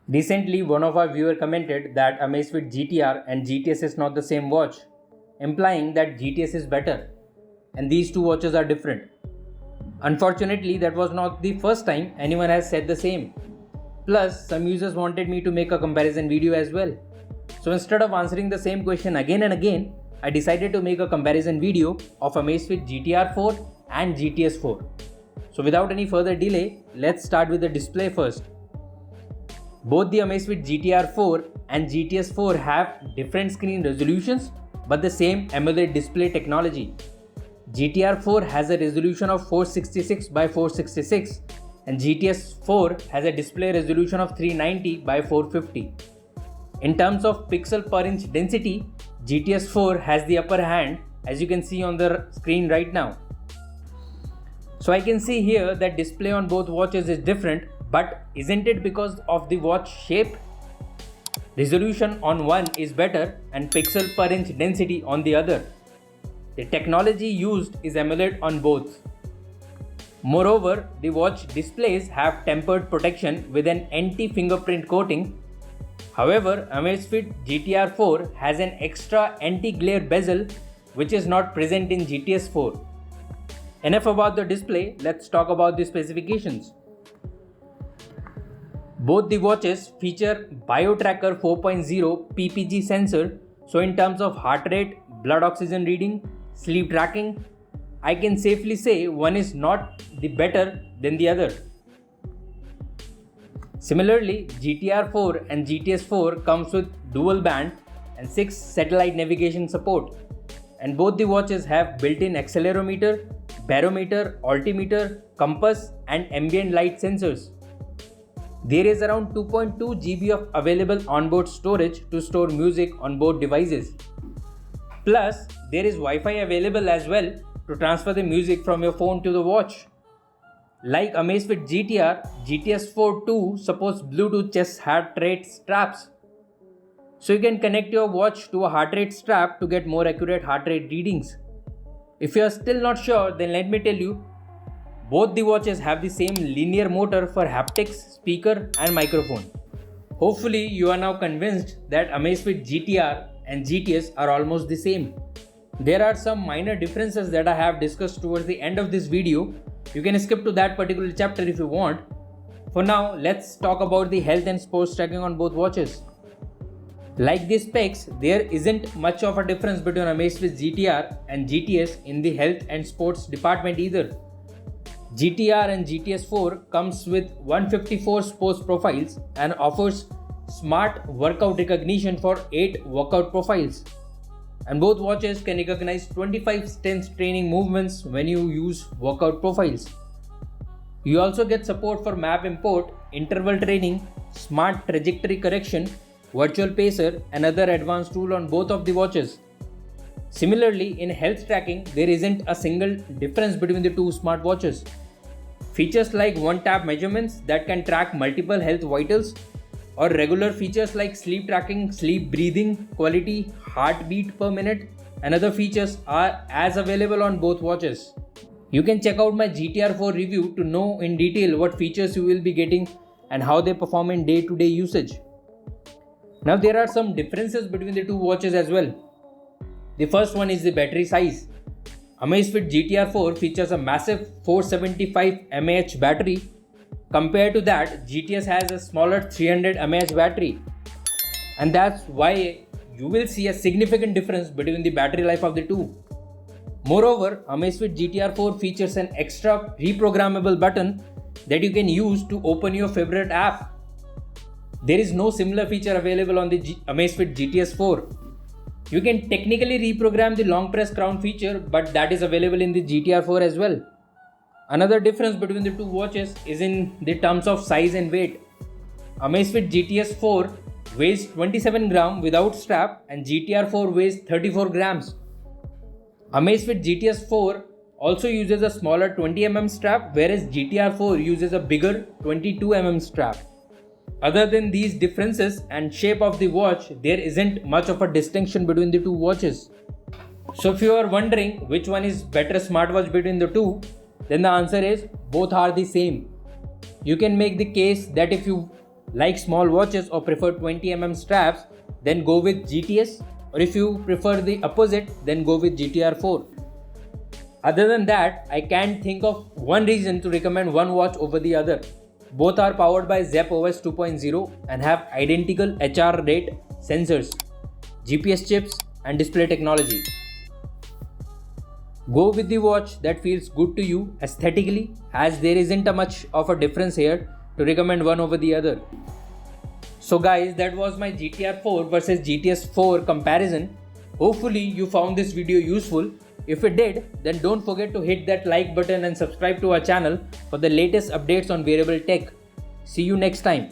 Recently, one of our viewers commented that Amazfit GTR and GTS is not the same watch, implying that GTS is better and these two watches are different. Unfortunately, that was not the first time anyone has said the same. Plus, some users wanted me to make a comparison video as well. So instead of answering the same question again and again, I decided to make a comparison video of Amazfit GTR 4 and GTS 4. So without any further delay, let's start with the display first. Both the Amazfit GTR 4 and GTS 4 have different screen resolutions but the same AMOLED display technology. GTR 4 has a resolution of 466 by 466 and GTS 4 has a display resolution of 390 by 450. In terms of pixel per inch density, GTS 4 has the upper hand, as you can see on the screen right now. So I can see here that display on both watches is different, but isn't it because of the watch shape? Resolution on one is better and pixel per inch density on the other. The technology used is AMOLED on both. Moreover, the watch displays have tempered protection with an anti-fingerprint coating. However, Amazfit GTR 4 has an extra anti-glare bezel which is not present in GTS 4. Enough about the display, let's talk about the specifications. Both the watches feature BioTracker 4.0 PPG sensor, so in terms of heart rate, blood oxygen reading, sleep tracking, I can safely say one is not the better than the other. Similarly, GTR 4 and GTS 4 comes with dual band and 6 satellite navigation support, and both the watches have built-in accelerometer, barometer, altimeter, compass and ambient light sensors. There is around 2.2 GB of available onboard storage to store music on both devices. Plus, there is Wi-Fi available as well to transfer the music from your phone to the watch. Like Amazfit GTR, GTS 4 too supports Bluetooth chest heart rate straps. So you can connect your watch to a heart rate strap to get more accurate heart rate readings. If you are still not sure, then let me tell you, both the watches have the same linear motor for haptics, speaker and microphone. Hopefully you are now convinced that Amazfit GTR and GTS are almost the same. There are some minor differences that I have discussed towards the end of this video. You can skip to that particular chapter if you want. For now, let's talk about the health and sports tracking on both watches. Like the specs, there isn't much of a difference between Amazfit GTR and GTS in the health and sports department either. GTR and GTS 4 comes with 154 sports profiles and offers smart workout recognition for 8 workout profiles. And both watches can recognize 25 strength training movements when you use workout profiles. You also get support for map import, interval training, smart trajectory correction, virtual pacer and other advanced tools on both of the watches. Similarly, in health tracking, there isn't a single difference between the two smartwatches. Features like one-tap measurements that can track multiple health vitals, or regular features like sleep tracking, sleep breathing quality, heartbeat per minute, and other features are as available on both watches. You can check out my GTR 4 review to know in detail what features you will be getting and how they perform in day-to-day usage. Now there are some differences between the two watches as well. The first one is the battery size. Amazfit GTR 4 features a massive 475 mAh battery. Compared to that, GTS has a smaller 300 mAh battery. And that's why you will see a significant difference between the battery life of the two. Moreover, Amazfit GTR 4 features an extra reprogrammable button that you can use to open your favorite app. There is no similar feature available on the Amazfit GTS 4. You can technically reprogram the long press crown feature, but that is available in the GTR 4 as well. Another difference between the two watches is in the terms of size and weight. Amazfit GTS 4 weighs 27 grams without strap and GTR 4 weighs 34 grams. Amazfit GTS 4 also uses a smaller 20mm strap, whereas GTR 4 uses a bigger 22mm strap. Other than these differences and shape of the watch, there isn't much of a distinction between the two watches. So if you are wondering which one is better smartwatch between the two, then the answer is both are the same. You can make the case that if you like small watches or prefer 20mm straps, then go with GTS, or if you prefer the opposite, then go with GTR 4. Other than that, I can't think of one reason to recommend one watch over the other. Both are powered by Zepp OS 2.0 and have identical HR rate sensors, GPS chips and display technology. Go with the watch that feels good to you aesthetically, as there isn't a much of a difference here to recommend one over the other. So guys, that was my GTR 4 versus GTS 4 comparison. Hopefully you found this video useful. If it did, then don't forget to hit that like button and subscribe to our channel for the latest updates on wearable tech. See you next time.